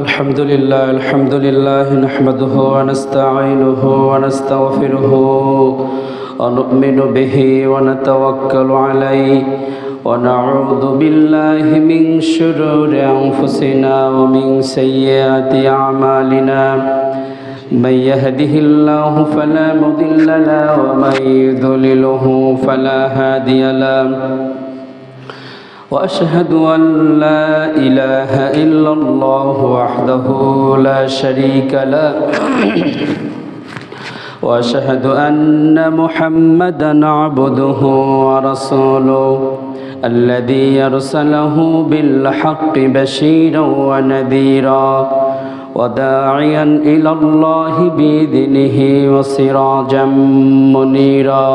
الحمد لله نحمده ونستعينه ونستغفره ونؤمن به ونتوكل عليه ونعوذ بالله من شرور أنفسنا ومن سيئات أعمالنا من يهده الله فلا مضل له ومن يضلله فلا هادي له وأشهد أن لا إله إلا الله وحده لا شريك له وأشهد أن محمدًا عبده ورسوله الذي أرسله بالحق بشيرا ونذيرا وداعيا إلى الله بإذنه وسراجا منيرا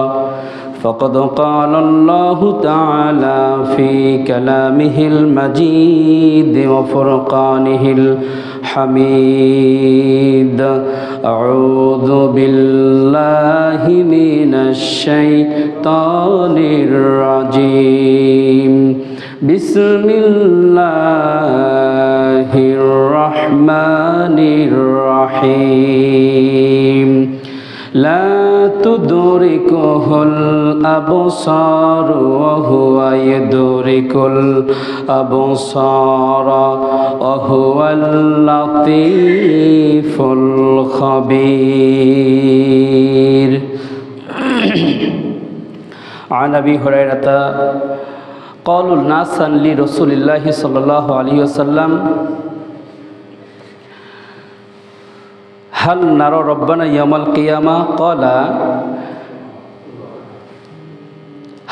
فقد قال الله تعالى في كلامه المجيد وفرقانه الحميد أعوذ بالله من الشيطان الرجيم بسم الله الرحمن الرحيم لا تدركه الأبصار وهو يدرك الأبصار وهو اللطيف الخبير عن أبي هريرة قالوا ناسا لرسول الله صلى الله عليه وسلم هل نرى ربنا يوم القيامة قال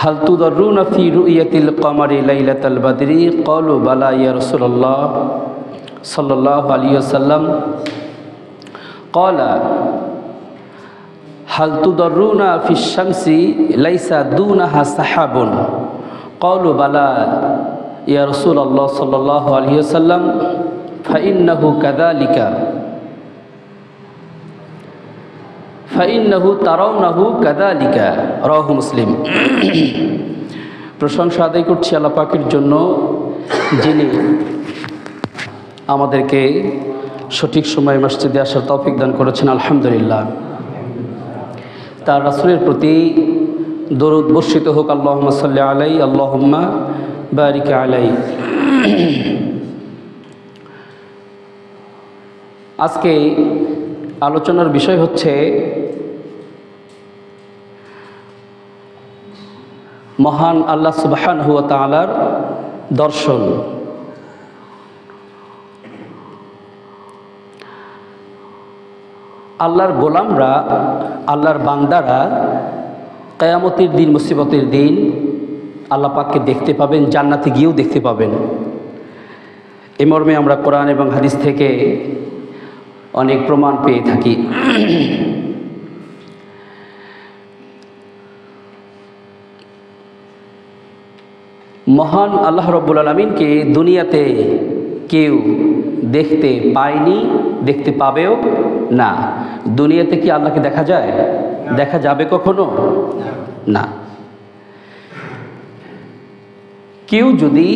هل تضرون في رؤية القمر ليلة البدر قالوا بلى يا رسول الله صلى الله عليه وسلم قال هل تضرون في الشمس ليس دونها سحاب قالوا بلى يا رسول الله صلى الله عليه وسلم فإنه كذلك ফাইন্নাহু তারাউনাহু কাযালিকা রাওয়াহু মুসলিম। প্রশংসা আদায় করছি আল্লাহ পাকের জন্য, যিনি আমাদেরকে সঠিক সময়ে মসজিদে আসার তৌফিক দান করেছেন। আলহামদুলিল্লাহ। তার রাসূলের প্রতি দরুদ বর্ষিত হোক। আল্লাহুম্মা সাল্লি আলাইহি আল্লাহুম্মা বারিক আলাইহি। আজকে আলোচনার বিষয় হচ্ছে মহান আল্লাহ সুবহানাহু ওয়া তাআলার দর্শন। আল্লাহর গোলামরা, আল্লাহর বান্দারা কিয়ামতের দিন, মুসিবতের দিন আল্লাহ পাককে দেখতে পাবেন, জান্নাতে গিয়েও দেখতে পাবেন। এই মর্মে আমরা কোরআন এবং হাদিস থেকে অনেক প্রমাণ পেয়ে থাকি। মহান আল্লাহ রাব্বুল আলামিনকে দুনিয়াতে কেউ দেখতে পায়নি, দেখতে পাবেও না। দুনিয়াতে কি আল্লাহকে দেখা যায়? দেখা যাবে কখনো? না। কেউ যদি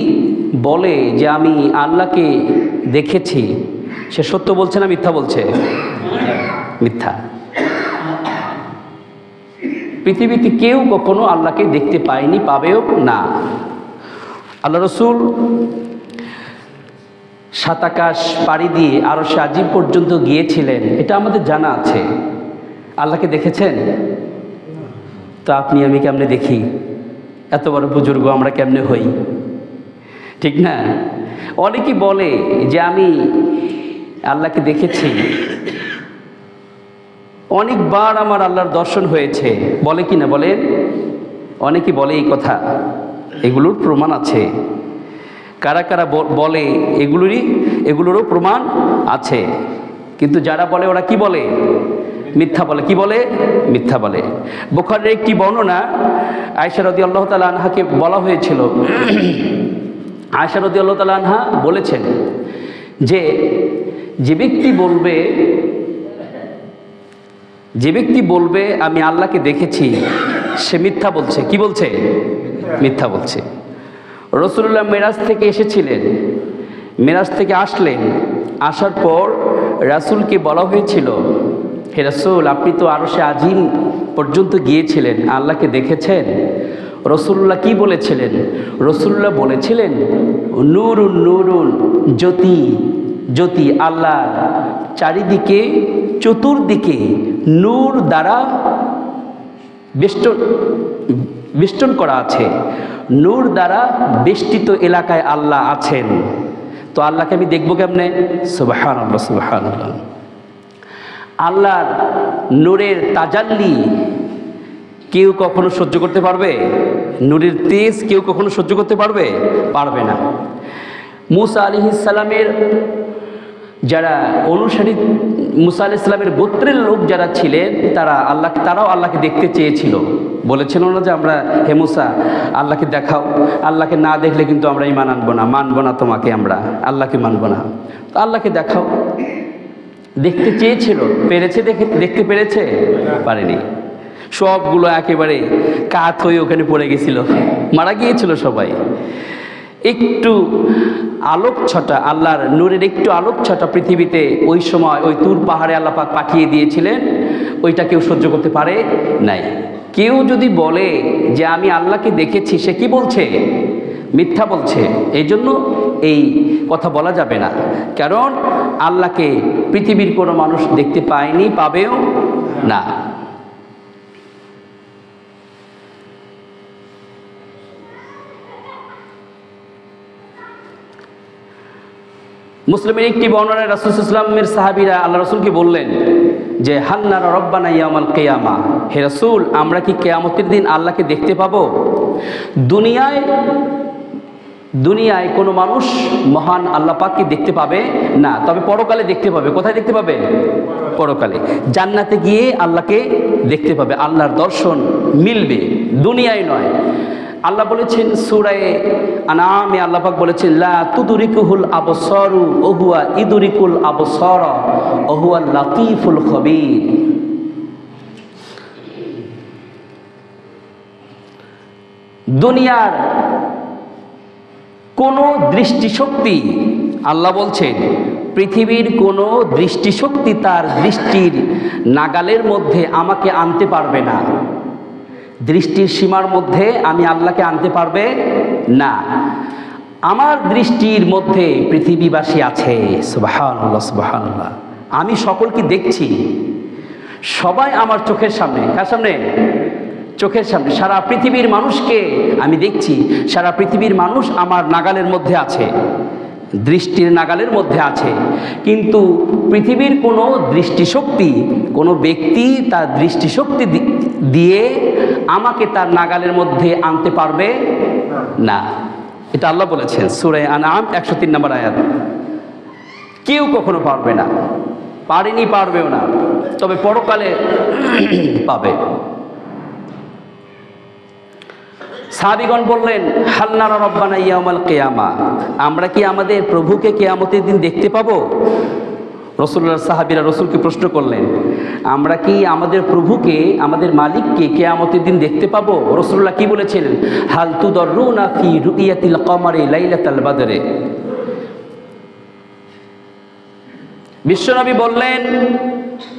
বলে যে আমি আল্লাহকে দেখেছি, সে সত্য বলছে না মিথ্যা বলছে? মিথ্যা। পৃথিবীতে কেউ কখনো আল্লাহকে দেখতে পায়নি, পাবেও না। আল্লাহ রসুল সাত আকাশ পাড়ি দিয়ে আরশে আজিম পর্যন্ত গিয়েছিলেন, এটা আমাদের জানা আছে। আল্লাহকে দেখেছেন? তো আপনি আমি কেমনে দেখি? এত বড় বুজুর্গ আমরা কেমনে হই? ঠিক না? অনেকেই বলে যে আমি আল্লাহকে দেখেছি, অনেকবার আমার আল্লাহর দর্শন হয়েছে, বলে কি না বলেন? অনেকে বলে এই কথা, এগুলোর প্রমাণ আছে। কারা কারা বলে এগুলোরও প্রমাণ আছে। কিন্তু যারা বলে ওরা কি বলে? মিথ্যা বলে। কি বলে? মিথ্যা বলে। বুখারীর একটি বর্ণনা, আয়েশা রাদিয়াল্লাহু তাআলা আনহাকে বলা হয়েছিল, আয়েশা রাদিয়াল্লাহু তাআলা আনহা বলেছেন যে যে ব্যক্তি বলবে আমি আল্লাহকে দেখেছি, সে মিথ্যা বলছে। কি বলছে? মিথ্যা বলছে। রাসূলুল্লাহ মেরাজ থেকে এসেছিলেন, মেরাজ থেকে আসলেন, আসার পর রাসূলকে বলা হয়েছিল, হে রাসূল, আপনি তো আরশে আজিম পর্যন্ত গিয়েছিলেন, আল্লাহকে দেখেছেন? রাসূলুল্লাহ কি বলেছিলেন? রাসূলুল্লাহ বলেছিলেন, নূরুন নূরুন, জ্যোতি জ্যোতি, আল্লাহ চারিদিকে চতুর্দিকে নূর দ্বারা বেষ্টন করা আছে, নূর দ্বারা বেষ্টিত এলাকায় আল্লাহ আছেন। তো আল্লাহকে আমি দেখবো কেমনে? সুবহানাল্লাহ, সুবহানাল্লাহ। আল্লাহর নূরের তাজাল্লি কেউ কখনো সহ্য করতে পারবে? নূরের তেজ কেউ কখনো সহ্য করতে পারবে? পারবে না। মুসা আলাইহিস সালামের যারা অনুসারী, মুসা আলাইহিস সালামের গোত্রের লোক যারা ছিলেন, তারাও আল্লাহকে দেখতে চেয়েছিল। বলেছিল না যে আমরা, হে মুসা, আল্লাহকে দেখাও, আল্লাহকে না দেখলে কিন্তু আমরা ঈমান মানবো না তোমাকে, আমরা আল্লাহকে মানবো না। তো আল্লাহকে দেখাও, দেখতে চেয়েছিল। পেরেছে? দেখতে পেরেছে? পারেনি। সবগুলো একেবারে কাত হয়ে ওখানে পড়ে গেছিল, মারা গিয়েছিল সবাই। একটু আলোক ছটা, আল্লাহর নূরের একটু আলোক ছটা পৃথিবীতে ওই সময় ওই তুর পাহাড়ে আল্লাহ পাক পাঠিয়ে দিয়েছিলেন, ওইটা কেউ সহ্য করতে পারে নাই। কেউ যদি বলে যে আমি আল্লাহকে দেখেছি, সে কি বলছে? মিথ্যা বলছে। এই জন্য এই কথা বলা যাবে না, কারণ আল্লাহকে পৃথিবীর কোনো মানুষ দেখতে পায়নি, পাবেও না। মুসলিমের একটি বর্ণনায় রাসূল সাল্লাল্লাহু আলাইহি ওয়াসাল্লামের সাহাবীরা আল্লাহ রাসূলকে বললেন যে, হান্নারা রব্বানা ইয়াউমাল কিয়ামা, হে রাসূল, আমরা কি কিয়ামতের দিন আল্লাহকে দেখতে পাবো? দুনিয়ায় কোনো মানুষ মহান আল্লাহ পাককে দেখতে পাবে না, তবে পরকালে দেখতে পাবে। কোথায় দেখতে পাবে? পরকালে জান্নাতে গিয়ে আল্লাহকে দেখতে পাবে, আল্লাহর দর্শন মিলবে, দুনিয়ায় নয়। আল্লাহ বলেছেন সূরা আনআমে, আল্লাহ পাক বলেছেন, লা তুদরিকুহুল আবসারু ওয়া হুয়া ইদরিকুল আবসারা ওয়া হুয়াল লাতীফুল খবীর। দুনিয়ার কোনো দৃষ্টিশক্তি, আল্লাহ বলছেন, পৃথিবীর কোনো দৃষ্টিশক্তি তার দৃষ্টির নাগালের মধ্যে আমাকে আনতে পারবে না। দৃষ্টির সীমার মধ্যে আমি আল্লাহকে আনতে পারবে না। আমার দৃষ্টির মধ্যে পৃথিবীবাসী আছে। সুবহানাল্লাহ, সুবহানাল্লাহ। আমি সকলকে দেখছি, সবাই আমার চোখের সামনে। কার সামনে? চোখের সামনে। সারা পৃথিবীর মানুষকে আমি দেখছি, সারা পৃথিবীর মানুষ আমার নাগালের মধ্যে আছে, দৃষ্টির নাগালের মধ্যে আছে। কিন্তু পৃথিবীর কোনো দৃষ্টিশক্তি, কোনো ব্যক্তি তার দৃষ্টিশক্তি দিয়ে আমাকে তার নাগালের মধ্যে আনতে পারবে না। এটা আল্লাহ বলেছেন সূরা আনআম 103 নম্বর আয়াত। কেউ কখনো পারবে না, পারেনি, পারবেও না, তবে পরকালে পাবে। সাহাবীগণ বললেন, হাল নারা রব্বানা ইয়াউমাল কিয়ামা, আমরা কি আমাদের প্রভুকে কিয়ামতের দিন দেখতে পাবো? রাসূলুল্লাহ, সাহাবীরা রাসূলকে প্রশ্ন করলেন, আমরা কি আমাদের প্রভুকে, আমাদের মালিককে কিয়ামতের দিন দেখতে পাবো? রাসূলুল্লাহ কি বলেছিলেন? হাল তুদররুনা ফি রুইয়াতিল কমারি লাইলাতাল বদরে। বিশ্বনবী বললেন,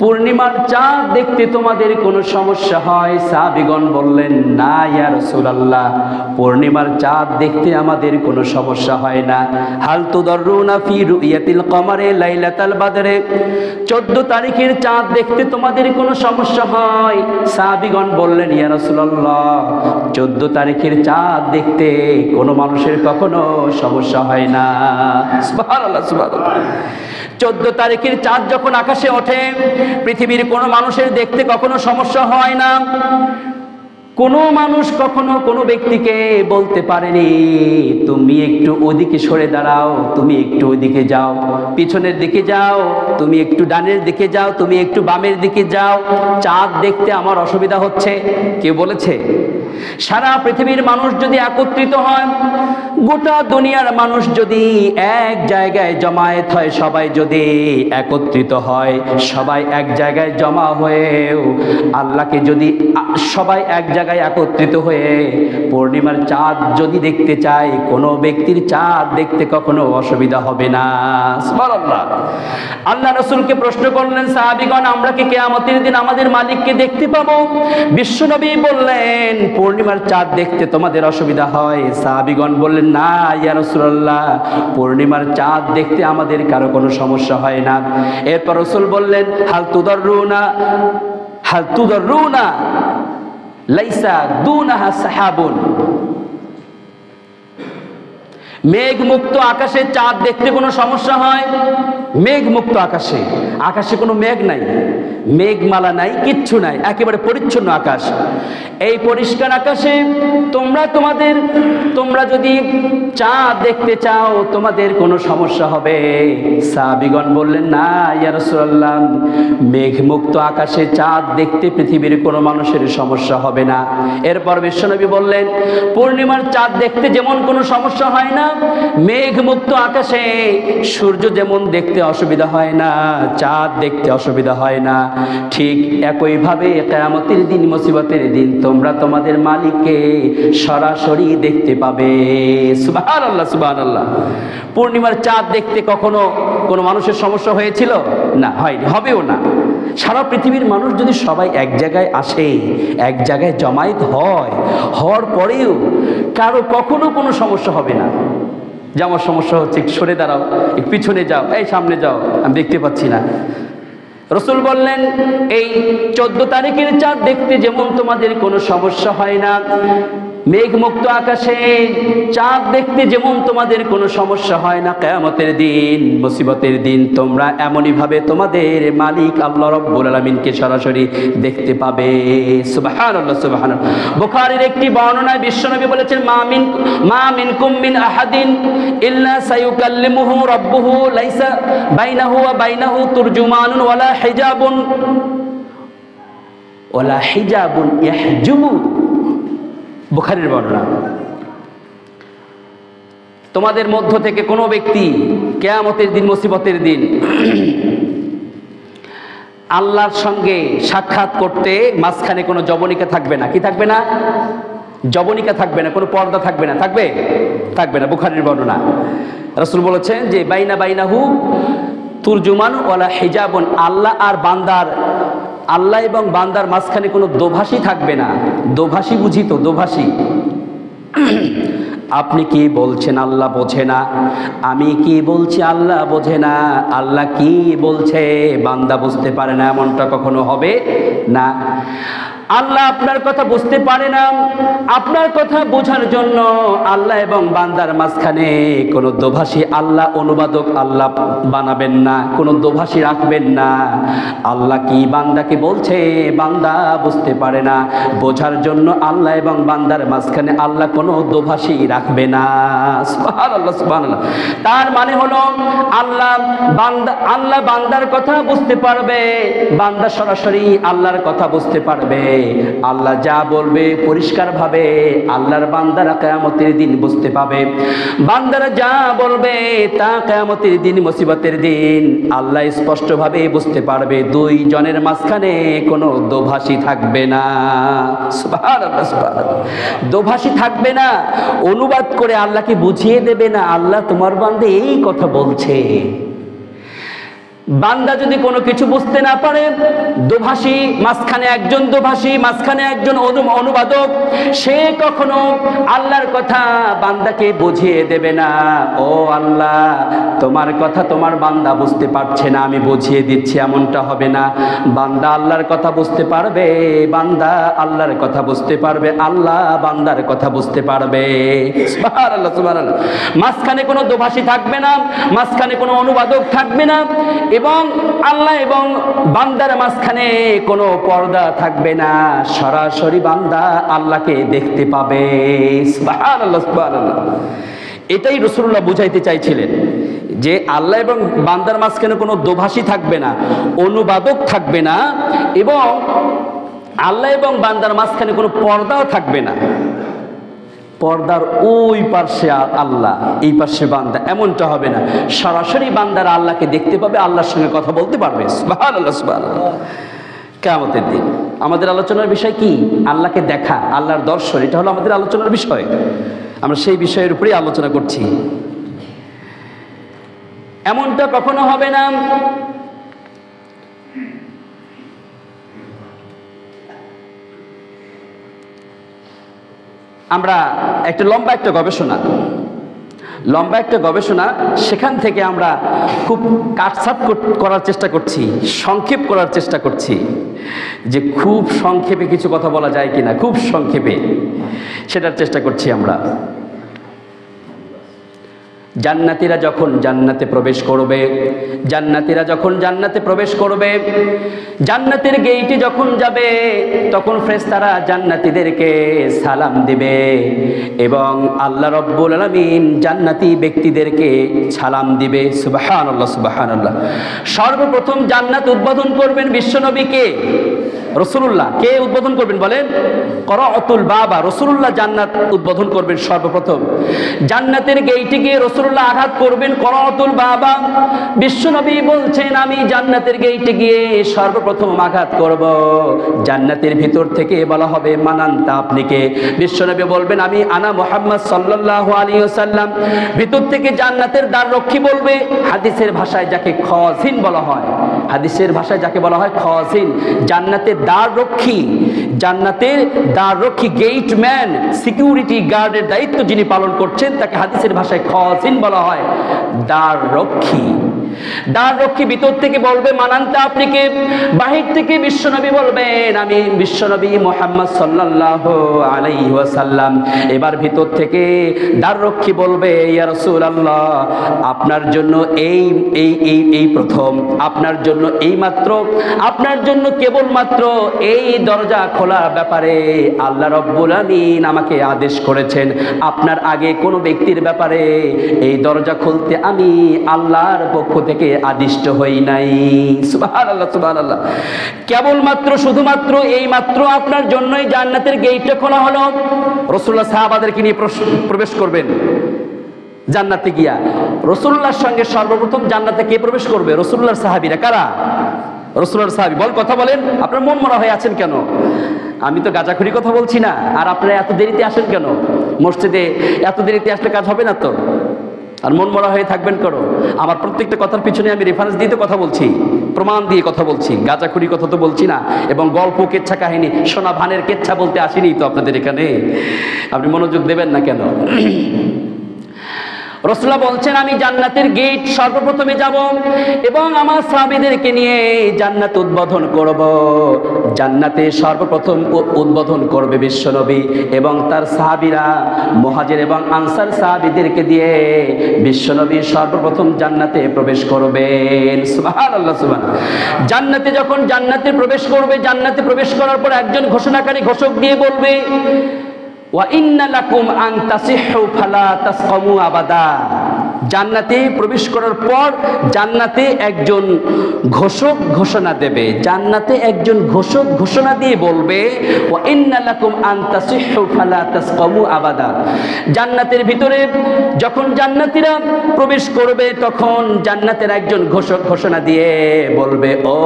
পূর্ণিমার চাঁদ দেখতে তোমাদের কোনো সমস্যা হয়? সাহাবীগণ বললেন, না ইয়া রাসূলুল্লাহ, পূর্ণিমার চাঁদ দেখতে আমাদের কোনো সমস্যা হয় না। হাল তুদররুনা ফি রুইয়াতিল কমারি লাইলাতাল বদরে, 14 তারিখের চাঁদ দেখতে তোমাদের কোনো সমস্যা হয়? সাহাবীগণ বললেন, ইয়া রাসূলুল্লাহ, 14 তারিখের চাঁদ দেখতে কোনো মানুষের কখনো সমস্যা হয় না। সুবহানাল্লাহ, সুবহানাল্লাহ। 14 তারিখের চাঁদ যখন আকাশে ওঠে, পৃথিবীর কোনো মানুষের দেখতে কখনো সমস্যা হয় না। কোনো মানুষ কখনো কোনো ব্যক্তিকে বলতে পারেনি, তুমি একটু ওদিকে সরে দাঁড়াও, তুমি একটু ওদিকে যাও, পিছনের দিকে যাও, তুমি একটু ডানের দিকে যাও, তুমি একটু বামের দিকে যাও, চাঁদ দেখতে আমার অসুবিধা হচ্ছে। কেউ বলেছে? সারা পৃথিবীর মানুষ যদি একত্রিত হয়, গোটা দুনিয়ার মানুষ যদি এক জায়গায় জমায়েত হয়, সবাই যদি একত্রিত হয়, সবাই এক জায়গায় জমা হয়েও আল্লাহকে যদি সবাই এক জায়গায় একত্রিত হয়ে পূর্ণিমার চাঁদ যদি দেখতে চায়, কোনো ব্যক্তির চাঁদ দেখতে কখনো অসুবিধা হবে না। সুবহানাল্লাহ। আল্লাহ রাসূলকে প্রশ্ন করলেন সাহাবীগণ, আমরা কি কিয়ামতের দিন আমাদের মালিককে দেখতে পাবো? বিশ্বনবী বললেন, পূর্ণিমার চাঁদ দেখতে তোমাদের অসুবিধা হয়? সাহাবীগণ বললেন, না ইয়া রাসূলুল্লাহ, পূর্ণিমার চাঁদ দেখতে আমাদের কারো কোনো সমস্যা হয় না। এরপর রাসূল বললেন, হাল তুদাররুনা লাইসা দুনাহা সাহাবুন। মেঘ মুক্ত আকাশে চাঁদ দেখতে কোনো সমস্যা হয়? মেঘ মুক্ত আকাশে, আকাশে কোনো মেঘ নাই, মেঘমালা নাই, কিচ্ছু নাই, একেবারে পরিচ্ছন্ন আকাশ। এই পরিষ্কার আকাশে তোমরা যদি চাঁদ দেখতে চাও, তোমাদের কোনো সমস্যা হবে? সাহাবীগণ বললেন, না ইয়া রাসূলুল্লাহ, মেঘ মুক্ত আকাশে চাঁদ দেখতে পৃথিবীর কোনো মানুষের সমস্যা হবে না। এরপর বিশ্বনবী বললেন, পূর্ণিমার চাঁদ দেখতে যেমন কোনো সমস্যা হয় না, মেঘ মুক্ত আকাশে সূর্য যেমন দেখতে অসুবিধা হয় না, চাঁদ দেখতে অসুবিধা হয় না, ঠিক একইভাবে কিয়ামতের দিন, মুসিবতের দিন তোমরা তোমাদের মালিককে সরাসরি দেখতে পাবে। সুবহানাল্লাহ, সুবহানাল্লাহ। পূর্ণিমার চাঁদ দেখতে কখনো কোনো মানুষের সমস্যা হয়েছিল? না, হয়নি, হবেও না। সারা পৃথিবীর মানুষ যদি সবাই এক জায়গায় আসে, এক জায়গায় জমায়েত হয়, হওয়ার পরেও কারো কখনো কোনো সমস্যা হবে না। যে আমার সমস্যা হচ্ছে, একটু সরে দাঁড়াও, একটু পিছনে যাও, এই সামনে যাও, আমি দেখতে পাচ্ছি না। রাসূল বললেন, এই 14 তারিখের চাঁদ দেখতে যেমন তোমাদের কোনো সমস্যা হয় না, মেঘমুক্ত আকাশে চাঁদ দেখতে যেমন তোমাদের কোনো সমস্যা হয় না, কিয়ামতের দিন, মুসিবতের দিন তোমরা এমনই ভাবে তোমাদের মালিক আল্লাহ রাব্বুল আলামিনকে সরাসরি দেখতে পাবে। সুবহানাল্লাহ, সুবহানাল্লাহ। বুখারীর একটি বর্ণনায় বিশ্বনবী বলেছেন, মা মিনকুম মিন আহাদিন ইল্লা সায়ুকাল্লিমুহু রাব্বুহু লাইসা বাইনাহু ওয়া বাইনাহু তুরজুমানুন ওয়ালা হিজাবুন ইয়াহজুবু। বুখারীর বর্ণনা। তোমাদের মধ্য থেকে কোনো ব্যক্তি কিয়ামতের দিন, মুসিবতের দিন আল্লাহর সঙ্গে সাক্ষাৎ করতে মাঝখানে কোনো জবনিকা থাকবে না। কি থাকবে না? জবনিকা থাকবে না, কোনো পর্দা থাকবে না। থাকবে? থাকবে না। বুখারীর বর্ণনা। রাসূল বলেছেন যে বাইনাহু তুরজুমান ওয়ালা হিজাবুন, আল্লাহ এবং বান্দার মাঝখানে কোনো দোভাষী থাকবে না। দোভাষী বুঝি তো, দোভাষী। আপনি কি বলছেন আল্লাহ বোঝে না, আমি কি বলছি আল্লাহ বোঝে না, আল্লাহ কি বলছে বান্দা বুঝতে পারে না, এমনটা কখনো হবে না। আল্লাহ আপনার কথা বুঝতে পারে না, আপনার কথা বোঝার জন্য আল্লাহ এবং বান্দার মাঝখানে কোনো দোভাষী, আল্লাহ অনুবাদক আল্লাহ বানাবেন না, কোনো দোভাষী রাখবেন না। আল্লাহ কি বান্দাকে বলছে বান্দা বুঝতে পারে না, বোঝার জন্য আল্লাহ এবং বান্দার মাঝখানে আল্লাহ কোনো দোভাষী রাখবে না। সুবহানাল্লাহ, সুবহানাল্লাহ। তার মানে হলো আল্লাহ বান্দার কথা বুঝতে পারবে, বান্দা সরাসরি আল্লাহর কথা বুঝতে পারবে। আল্লাহ যা বলবে পরিষ্কার ভাবে আল্লাহর বান্দারা কিয়ামতের দিন বুঝতে পাবে। বান্দারা যা বলবে তা কিয়ামতের দিন, মুসিবতের দিন আল্লাহ স্পষ্ট ভাবে বুঝতে পারবে। দুই জনের মাঝখানে কোনো দোভাষী থাকবে না। সুবহানাল্লাহ, সুবহানাল্লাহ। দোভাষী থাকবে না, অনুবাদ করে আল্লাহকে বুঝিয়ে দেবে না আল্লাহ তোমার বান্দা এই কথা বলছে। বান্দা যদি কোনো কিছু বুঝতে না পারে, দোভাষী, মাঝখানে একজন দোভাষী, মাঝখানে একজন অনুবাদক, সে কখনো আল্লাহর কথা বান্দাকে বুঝিয়ে দেবে না। ও আল্লাহ, তোমার কথা তোমার বান্দা বুঝতে পারছে না, আমি বুঝিয়ে দিচ্ছি, এমনটা হবে না। বান্দা আল্লাহর কথা বুঝতে পারবে, বান্দা আল্লাহর কথা বুঝতে পারবে, আল্লাহ বান্দার কথা বুঝতে পারবে। সুবহানাল্লাহ, সুবহানাল্লাহ। মাঝখানে কোনো দোভাষী থাকবে না, মাঝখানে কোনো অনুবাদক থাকবে না, এবং আল্লাহ এবং বান্দার মাঝখানে কোনো পর্দা থাকবে না। সরাসরি বান্দা আল্লাহকে দেখতে পাবে। সুবহানাল্লাহ, সুবহানাল্লাহ। এটাই রাসূলুল্লাহ বুঝাইতে চাইছিলেন যে আল্লাহ এবং বান্দার মাঝখানে কোনো দোভাষী থাকবে না, অনুবাদক থাকবে না, এবং আল্লাহ এবং বান্দার মাঝখানে কোনো পর্দাও থাকবে না। পর্দার ওই পার্শ্বে আল্লাহ, এই পার্শ্বে বান্দা, এমনটা হবে না। সরাসরি বান্দারা আল্লাহকে দেখতে পাবে, আল্লাহর সঙ্গে কথা বলতে পারবে। সুবহানাল্লাহ, সুবহানাল্লাহ। কিয়ামতের দিন আমাদের আলোচনার বিষয় কি? আল্লাহকে দেখা, আল্লাহর দর্শন, এটা হলো আমাদের আলোচনার বিষয়। আমরা সেই বিষয়ের উপরেই আলোচনা করছি। এমনটা কখনো হবে না আমরা একটা লম্বা একটা গবেষণা, সেখান থেকে আমরা খুব কাটছাট করার চেষ্টা করছি, সংক্ষেপ করার চেষ্টা করছি, যে খুব সংক্ষেপে কিছু কথা বলা যায় কিনা, খুব সংক্ষেপে সেটার চেষ্টা করছি আমরা। জান্নাতীরা যখন জান্নাতে প্রবেশ করবে, জান্নাতের গেইটে যখন যাবে, তখন ফেরেশতারা জান্নাতীদেরকে সালাম দিবে এবং আল্লাহ রাব্বুল আলামিন জান্নাতি ব্যক্তিদেরকে সালাম দিবে। সুবহানাল্লাহ, সুবহানাল্লাহ। সর্বপ্রথম জান্নাত উদ্বোধন করবেন বিশ্বনবীকে, রাসূলুল্লাহ। কে উদ্বোধন করবেন বলেন? করাতুল বাবা, রাসূলুল্লাহ জান্নাত উদ্বোধন করবেন সর্বপ্রথম। জান্নাতের গেইটে গিয়ে রাসূলুল্লাহ আঘাত করবেন, করাতুল বাবা। বিশ্বনবী বলছেন, আমি জান্নাতের গেইটে গিয়ে সর্বপ্রথম আঘাত করব। জান্নাতের ভিতর থেকে বলা হবে, মানান্তা, আপনি কে? বিশ্বনবী বলবেন, আমি আনা মুহাম্মদ সাল্লাল্লাহু আলাইহি ওয়াসাল্লাম। ভিতর থেকে জান্নাতের দ্বাররক্ষী বলবে, হাদিসের ভাষায় যাকে খাজিন বলা হয়, হাদিসের ভাষায় যাকে বলা হয় খাজিন, জান্নাতের দ্বাররক্ষী, গেটম্যান, সিকিউরিটি গার্ডের দায়িত্ব যিনি পালন করছেন, তাকে হাদিসের ভাষায় খাজিন বলা হয়, দ্বাররক্ষী। ভিতর থেকে বলবে, মানান্তা, আপনি কে? বাহির থেকে বিশ্বনবী বলবেন, আমি বিশ্বনবী মুহাম্মদ সাল্লাল্লাহু আলাইহি ওয়াসাল্লাম। এবার ভিতর থেকে দ্বাররক্ষী বলবে, ইয়া রাসূলুল্লাহ, আপনার জন্য এই প্রথম, আপনার জন্য আপনার জন্য কেবলমাত্র এই দরজা খোলার ব্যাপারে আল্লাহ রাব্বুল আলামিন আমাকে আদেশ করেছেন। আপনার আগে কোনো ব্যক্তির ব্যাপারে এই দরজা খুলতে আমি আল্লাহর পক্ষ থেকে আদিষ্ট হই নাই। সুবহানাল্লাহ, সুবহানাল্লাহ। কেবলমাত্র, শুধুমাত্র এই মাত্র আপনার জন্যই জান্নাতের গেটটা খোলা হলো। রাসূলুল্লাহ সাহাবাদেরকে নিয়ে প্রবেশ করবেন জান্নাতে গিয়া। রাসূলুল্লাহর সঙ্গে সর্বপ্রথম জান্নাতে কে প্রবেশ করবে? রাসূলুল্লাহর সাহাবীরা। কারা? রাসূলুল্লাহর সাহাবী। কথা বলেন, আপনারা মন মরা হয়ে আছেন কেন? আমি তো গাঁজাখুরি কথা বলছি না। আর আপনারা এত দেরিতে আসেন কেন মসজিদে? এত দেরিতে আসলে কাজ হবে না তো? আর মন মরা হয়ে থাকবেন কেন? আমার প্রত্যেকটা কথার পিছনে আমি রেফারেন্স দিয়ে তো কথা বলছি, প্রমাণ দিয়ে কথা বলছি, গাঁজাখুরি কথা তো বলছি না। এবং গল্প, কেচ্ছা কাহিনী, সোনা ভানের কেচ্ছা বলতে আসিনি তো আপনাদের এখানে। আপনি মনোযোগ দেবেন না কেন? রাসূলুল্লাহ বলছেন, আমি জান্নাতের গেট সর্বপ্রথমে যাব এবং আমার সাহাবীদেরকে নিয়ে জান্নাত উদ্বোধন করব। জান্নাতে সর্বপ্রথম উদ্বোধন করবে বিশ্বনবী এবং তার সাহাবীরা, মুহাজির এবং আনসার সাহাবীদেরকে দিয়ে বিশ্বনবী সর্বপ্রথম জান্নাতে প্রবেশ করবেন। সুবহানাল্লাহ, সুবহানাল্লাহ। জান্নাতে যখন জান্নাতে প্রবেশ করবে, জান্নাতে প্রবেশ করার পর একজন ঘোষণাকারী ঘোষক দিয়ে বলবে, ওয়া ইন্না লাকুম আন তাসিহু ফালা তাসকামু আবাদা। জান্নাতে প্রবেশ করার পর জান্নাতে একজন ঘোষক ঘোষণা দেবে, জান্নাতে একজন ঘোষক ঘোষণা দিয়ে বলবে, ওয়া ইন্না লাকুম আন তাসিহু ফালা তাসকামু আবাদা। জান্নাতের ভিতরে যখন জান্নাতীরা প্রবেশ করবে, তখন জান্নাতের একজন ঘোষক ঘোষণা দিয়ে বলবে, ও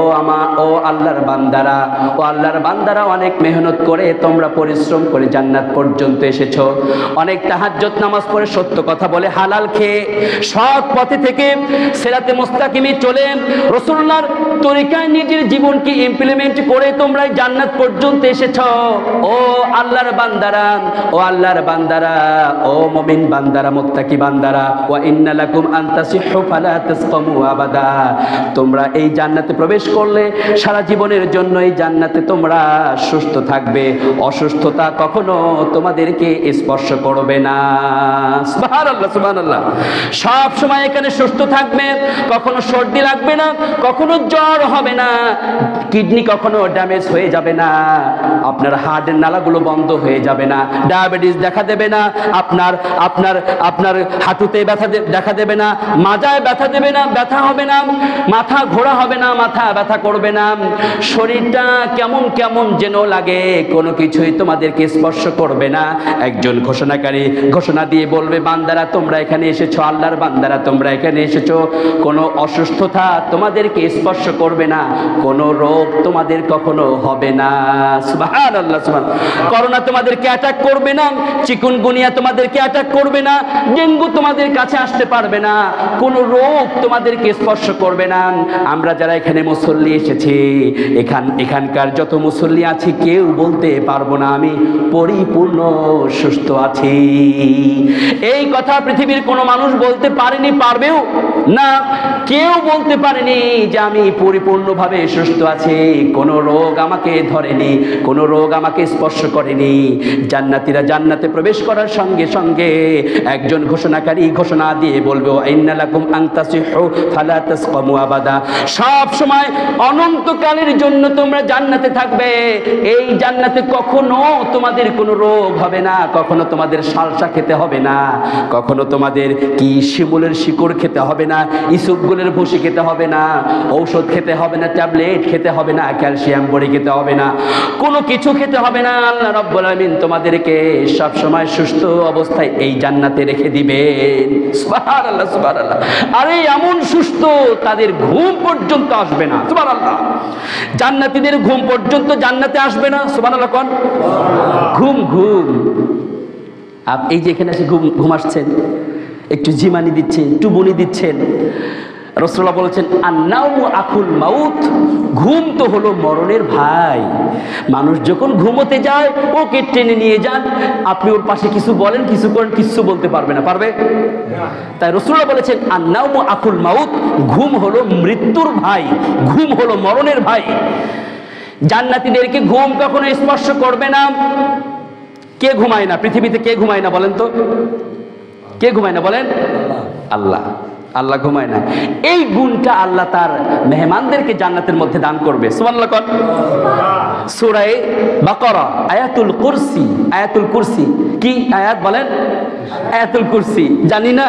আল্লাহর বান্দারা, অনেক মেহনত করে তোমরা পরিশ্রম করে জান্নাত পর্যন্ত এসেছো, অনেক তাহাজ্জুদ নামাজ পড়ে, সত্য কথা বলে, হালাল খেয়ে, সৎ পথে থেকে সিরাতে মুস্তাকিমে চলে রাসূলুল্লাহর তরিকায় নিজের জীবনকে ইমপ্লিমেন্ট করে তোমরা জান্নাত পর্যন্ত এসেছো। ও আল্লাহর বান্দারা, ও মুমিন বান্দারা, মুত্তাকি বান্দারা, ওয়া ইন্না লাকুম আন তাসিহু ফালা তাসকামু আবাদা। তোমরা এই জান্নাতে প্রবেশ করলে সারা জীবনের জন্য এই জান্নাতে তোমরা সুস্থ থাকবে, অসুস্থতা কখনো তোমাদেরকে স্পর্শ করবে না। সুবহানাল্লাহ, সুবহানাল্লাহ। সব সময় এখানে সুস্থ থাকবে, কখনো সর্দি লাগবে না, কখনো জ্বর হবে না, কিডনি কখনো ড্যামেজ হয়ে যাবে না, আপনার হার্টের নালাগুলো বন্ধ হয়ে যাবে না, ডায়াবেটিস দেখা দেবে না, আপনার আপনার আপনার হাঁটুতে ব্যথা দেখা দেবে না, মাজায় ব্যথা দেবে না, ব্যথা হবে না, মাথা ঘোরা হবে না, মাথা ব্যথা করবে না, শরীরটা কেমন কেমন যেন লাগে, কোনো কিছুই তোমাদেরকে স্পর্শ করবে না। একজন ঘোষণাকারী ঘোষণা দিয়ে বলবে, বান্দারা তোমরা এখানে এসেছো, আল্লাহর বান্দারা তোমরা এখানে এসেছো, কোনো অসুস্থতা তোমাদেরকে স্পর্শ করবে না, কোনো রোগ তোমাদের কখনো হবে না। সুবহানাল্লাহ, সুবহানাল্লাহ। করোনা তোমাদেরকে অ্যাটাক করবে না, চিকুনগুনিয়া তোমাদেরকে অ্যাটাক করবে না, ডেঙ্গু তোমাদের কাছে আসতে পারবে না, কোনো রোগ তোমাদেরকে স্পর্শ করবে না। আমরা যারা এখানে মুসল্লি এসেছি, এখানকার যত মুসল্লি আছি, কেউ বলতে পারবো না আমি পরিপূর্ণ সুস্থ আছি। এই কথা পৃথিবীর কোনো মানুষ বলতে পারেনি, পারবেও না। কেউ বলতে পারেনি যে আমি পরিপূর্ণভাবে সুস্থ আছি, কোনো রোগ আমাকে ধরেনি, কোনো রোগ আমাকে স্পর্শ করেনি। জান্নাতীরা জান্নাতে প্রবেশ করার সঙ্গে সঙ্গে একজন ঘোষণাকারী ঘোষণা দিয়ে বলবে, ইন্না লাকুম আন তাসিহু ফালা তাসকামু আবাদা। সব সময় অনন্তকালের জন্য তোমরা জান্নাতে থাকবে। এই জান্নাতে কখনো তোমাদের কোনো রোগ হবে না, কখনো তোমাদের সালসা খেতে হবে না, কখনো তোমাদের কি শিমুলের শিকড় খেতে হবে না, ইসুপগুলের ভুসি খেতে হবে না, ঔষধ খেতে হবে না, ট্যাবলেট খেতে হবে না, ক্যালসিয়াম বড়ি খেতে হবে না, কোনো কিছু খেতে হবে না। আল্লাহ রাব্বুল আলামিন তোমাদেরকে সব সময় সুস্থ অবস্থায় এই জান্নাতে রেখে দিবেন। সুবহানাল্লাহ, সুবহানাল্লাহ। আরে এমন সুস্থ তাদের ঘুম পর্যন্ত আসবে না। সুবহানাল্লাহ। জান্নাতীদের ঘুম পর্যন্ত জান্নাতে আসবে না। সুবহানাল্লাহ কোন ঘুম ঘুম এই যে এখানে এসে ঘুম আসছেন, একটু জিমানি দিচ্ছেন, একটু বনি দিচ্ছেন। রাসূলুল্লাহ বলেছেন, আন-নাওমু আখুল মাউত, ঘুম তো হলো মরণের ভাই। মানুষ যখন ঘুমোতে যায়, ওকে টেনে নিয়ে যান, আপনি ওর পাশে কিছু বলেন, কিছু করেন, কিছু বলতে পারবে না, পারবে? তাই রাসূলুল্লাহ বলেছেন, আন-নাওমু আখুল মাউত, ঘুম হলো মৃত্যুর ভাই, ঘুম হলো মরণের ভাই। জান্নাতীদেরকে ঘুম কখনো স্পর্শ করবে না। কে ঘুমায় না পৃথিবীতে? কে ঘুমায় না বলেন তো? কে ঘুমায় না বলেন? আল্লাহ। আল্লাহ ঘুমায় না। এই গুণটা আল্লাহ তার মেহমানদেরকে জান্নাতের মধ্যে দান করবে। সুবহানাল্লাহ। সূরা বাকারা আয়াতুল কুরসি, আয়াতুল কুরসি কি আয়াত বলেন? আয়াতুল কুরসি জানি না?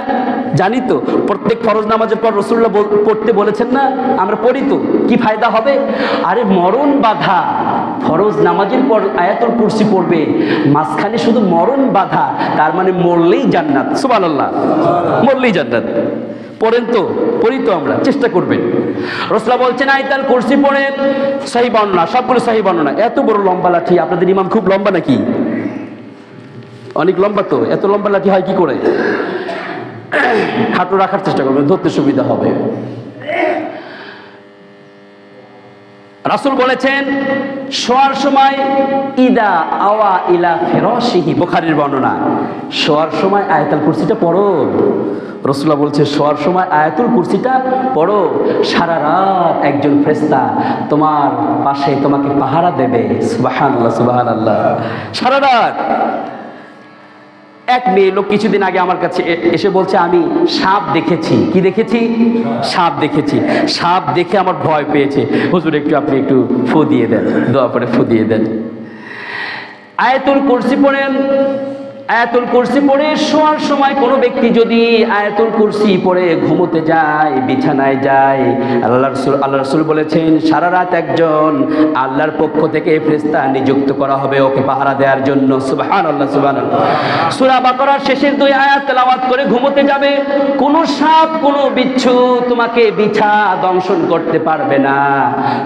জানি তো। প্রত্যেক ফরজ নামাজের পর রাসূলুল্লাহ পড়তে বলেছেন না? আমরা পড়ি তো। কি ফায়দা হবে? আরে মরণ বাধা, ফরজ নামাজের পর আয়াতুল কুরসি পড়বে, মাঝখানে শুধু মরণ বাধা, তার মানে মরলেই জান্নাত। সুবহানাল্লাহ, মরলেই জান্নাত। পড়েন তো, পড়ি তো, আমরা চেষ্টা করবেন। রাসূলুল্লাহ বলছেন আয়াতুল কুরসি পড়েন, সহিহ বর্ণনা, সবগুলো সহিহ বর্ণনা। এত বড় লম্বা লাঠি, আপনাদের ইমাম খুব লম্বা নাকি? অনেক লম্বা তো, এত লম্বা লাঠি হয় কি করে? খাটো রাখার চেষ্টা করবেন, ধরতে সুবিধা হবে। রাসূল বলেছেন শোয়ার সময় ইদা আওয়া ইলা ফিরাশিহি, বুখারীর বর্ণনা, শোয়ার সময় আয়াতুল কুরসিটা পড়ো। রাসূলুল্লাহ বলছে শোয়ার সময় আয়াতুল কুরসিটা পড়ো, সারা রাত একজন ফেরেশতা তোমার পাশে তোমাকে পাহারা দেবে। সুবহানাল্লাহ, সুবহানাল্লাহ। সারা রাত। এক মেয়ে লোক কিছুদিন আগে আমার কাছে এসে বলছে, আমি সাপ দেখেছি। কি দেখেছি? সাপ দেখেছি। সাপ দেখে আমার ভয় পেয়েছে। হুজুর আপনি একটু ফু দিয়ে দেন, দোয়া করে ফু দিয়ে দেন। আয়াতুল কুরসি পড়েন। আয়াতুল কুরসি পড়ে শোয়ার সময় কোনো ব্যক্তি যদি আয়াতুল কুরসি পড়ে ঘুমোতে যায়, বিছানায় যায়, আল্লাহ রাসূল বলেছেন সারা রাত একজন আল্লাহর পক্ষ থেকে ফেরেশতা নিযুক্ত করা হবে ওকে পাহারা দেওয়ার জন্য। সুবহানাল্লাহ, সুবহানাল্লাহ। সূরা বাকারার শেষের 2 আয়াত তেলাওয়াত করে ঘুমোতে যাবে, কোনো সাপ, কোনো বিচ্ছু তোমাকে বিছা দংশন করতে পারবে না।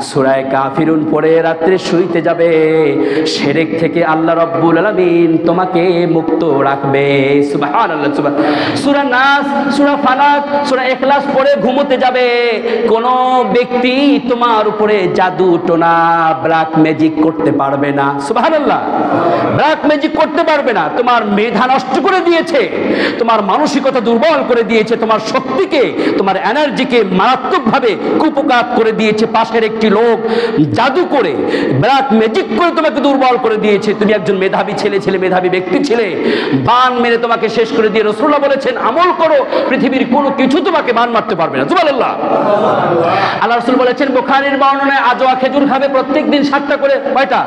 সূরা কাফিরুন পড়ে রাত্রে শুইতে যাবে, শিরক থেকে আল্লাহ রাব্বুল আলামিন তোমাকে মুক্ত রাখবে। সুবহানাল্লাহ, সুবহানাল্লাহ। সূরা নাস, সূরা ফালাক, সূরা ইখলাস পড়ে ঘুমোতে যাবে, কোন ব্যক্তি তোমার উপরে জাদু টোনা ব্ল্যাক ম্যাজিক করতে পারবে না। সুবহানাল্লাহ। ব্ল্যাক ম্যাজিক করতে পারবে না। তোমার মেধা নষ্ট করে দিয়েছে, তোমার মানসিকতা দুর্বল করে দিয়েছে, তোমার শক্তিকে, তোমার এনার্জিকে মারাত্মকভাবে কুপকাত করে দিয়েছে। পাশের একটি লোক জাদু করে ব্ল্যাক ম্যাজিক করে তোমাকে দুর্বল করে দিয়েছে। তুমি একজন মেধাবী ছেলে, মেধাবী ব্যক্তি ছিলে, বান মেরে তোমাকে শেষ করে দিয়ে রাসূলুল্লাহ বলেছেন আমল করো, পৃথিবীর কোনো কিছু তোমাকে বান মারতে পারবে না। সুবহানাল্লাহ। আল্লাহ রাসূল বলেছেন বুখারীর বর্ণনায় আজওয়া খেজুর খাবে প্রত্যেকদিন 7টা করে। কয়টা?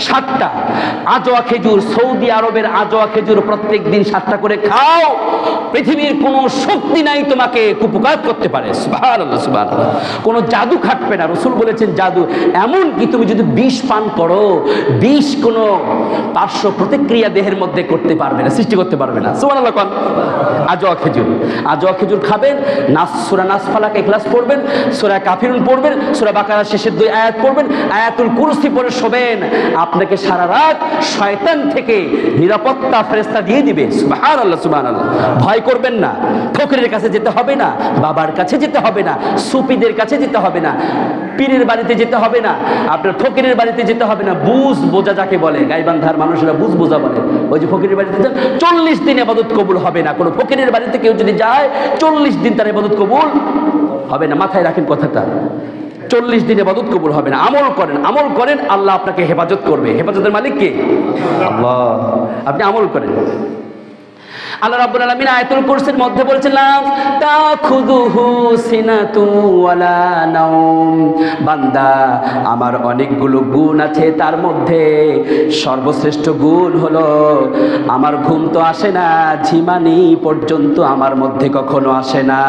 7টা আজওয়া খেজুর। সৌদি আরবের আজওয়া খেজুর প্রত্যেকদিন 7টা করে খাও, পৃথিবীর কোনো শক্তি নাই তোমাকে কুপকাত করতে পারে। সুবহানাল্লাহ সুবহানাল্লাহ। কোনো জাদু খাটবে না। রাসূল বলেছেন জাদু এমন কি তুমি যদি বিষ পান করো, বিষ কোনো পার্শ্ব প্রতিক্রিয়া দেহের মধ্যে করতে পারবে না, সৃষ্টি করতে পারবে না। সুবহানাল্লাহ। কোন আজওয়া খেজুর, আজওয়া খেজুর খাবেন, সূরা নাস ফালাক ইখলাস পড়বেন, সূরা কাফিরুন পড়বেন, সূরা বাকারার শেষের 2 আয়াত পড়বেন, আয়াতুল কুরসি পড়ে শোবেন, আপনাকে সারা রাত শয়তান থেকে নিরাপত্তা ফেরেশতা দিয়ে দিবে। সুবহানাল্লাহ সুবহানাল্লাহ। ভয় করবেন না, ফকিরের কাছে যেতে হবে না, বাবার কাছে যেতে হবে না, সুফিদের কাছে যেতে হবে না, পীরের বাড়িতে যেতে হবে না, আপনার ফকিরের বাড়িতে যেতে হবে না। বুঝ বোঝা যাকে বলে, গাইবান্ধার মানুষরা বুঝ বোঝা বলে, ওই যে ফকিরের বাড়িতে যান 40 দিন ইবাদত কবুল হবে না। কোনো ফকিরের বাড়িতে কেউ যদি যায় 40 দিন তার ইবাদত কবুল হবে না। মাথায় রাখেন কথাটা, 40 দিন ইবাদত কবুল হবে না। আমল করেন, আমল করেন, আল্লাহ আপনাকে হেফাজত করবে। হেফাজতের মালিক কে? আল্লাহ। আপনি আমল করেন। আল্লাহ রাব্বুল আলামিন আয়াতুল কুরসির মধ্যে বলেছেন লা তাখুযুহু সিনাতু ওয়ালা নাওম। বান্দা, আমার অনেকগুলো গুণ আছে, তার মধ্যে সর্বশ্রেষ্ঠ গুণ হলো আমার ঘুম তো আসে না, ঝিমানি পর্যন্ত আমার মধ্যে কখনো আসে না।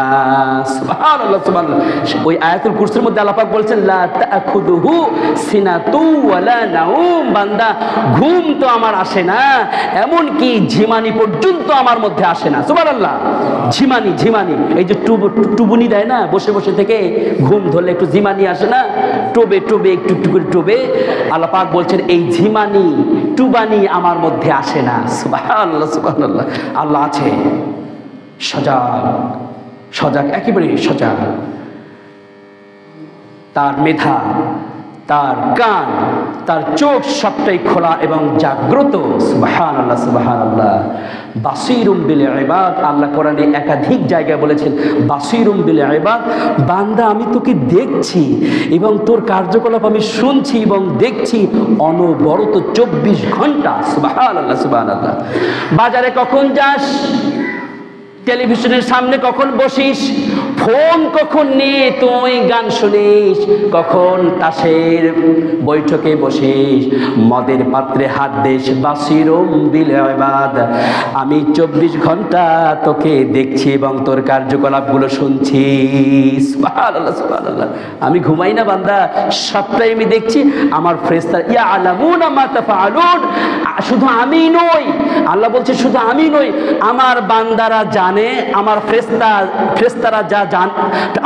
সুবহানাল্লাহ সুবহানাল্লাহ। ওই আয়াতুল কুরসির মধ্যে আল্লাহ পাক বলেছেন লা তাখুযুহু সিনাতু ওয়ালা নাওম। বান্দা, ঘুম তো আমার আসে না, এমন কি ঝিমানি পর্যন্ত আমার মধ্যে আসে না। সুবহানাল্লাহ। ঝিমানি, ঝিমানি, এই যে টুবুনি দেয় না, বসে বসে থেকে ঘুম ধরলে একটু ঝিমানি আসে না, টোবে টোবে একটু একটু করে টোবে। আল্লাহ পাক বলছেন এই ঝিমানি টুবানি আমার মধ্যে আসে না। সুবহানাল্লাহ সুবহানাল্লাহ। আল্লাহ আছে সজাগ, সজাগ, একেবারে সজাগ। তার মেধা, তার কান, তার চোখ সবটাই খোলা এবং জাগ্রত। সুবহানাল্লাহ সুবহানাল্লাহ। বাসীরুম বিল ইবাদ। আল্লাহ কোরআনে একাধিক জায়গায় বলেছেন বাসীরুম বিল ইবাদ। বান্দা, আমি তোকে দেখছি এবং তোর কার্যকলাপ আমি শুনছি এবং দেখছি অনবরত 24 ঘন্টা। সুবহানাল্লাহ সুবহানাল্লাহ। বাজারে কখন যাস, টেলিভিশনের সামনে কখন বসিস, ফোন কখন নিয়ে তুই গান শুনিস, কখন তাসের বৈঠকে বসিস, মদের পাত্রে হাত দিস। বাসীরুম বিল ইবাদ। আমি 24 ঘন্টা তোকে দেখছি এবং তোর কার্যকলাপগুলো শুনছি। সুবহানাল্লাহ সুবহানাল্লাহ। আমি ঘুমাই না বান্দা, সবটাই আমি দেখছি। আমার ফেরেশতা ইয়ালামুনা মা তাফআলুন। শুধু আমি নই, আল্লাহ বলছে শুধু আমি নই, আমার বান্দারা জানে, আমার ফেরেশতারা যা জান,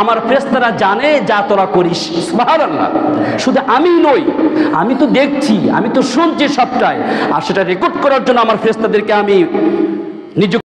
আমার ফেরেশতারা জানে যা তোরা করিস। সুবহানাল্লাহ। শুধু আমি নই, আমি তো দেখছি, আমি তো শুনছি সবটাই, আর সেটা রেকর্ড করার জন্য আমার ফেরেশতাদেরকে আমি নিযুক্ত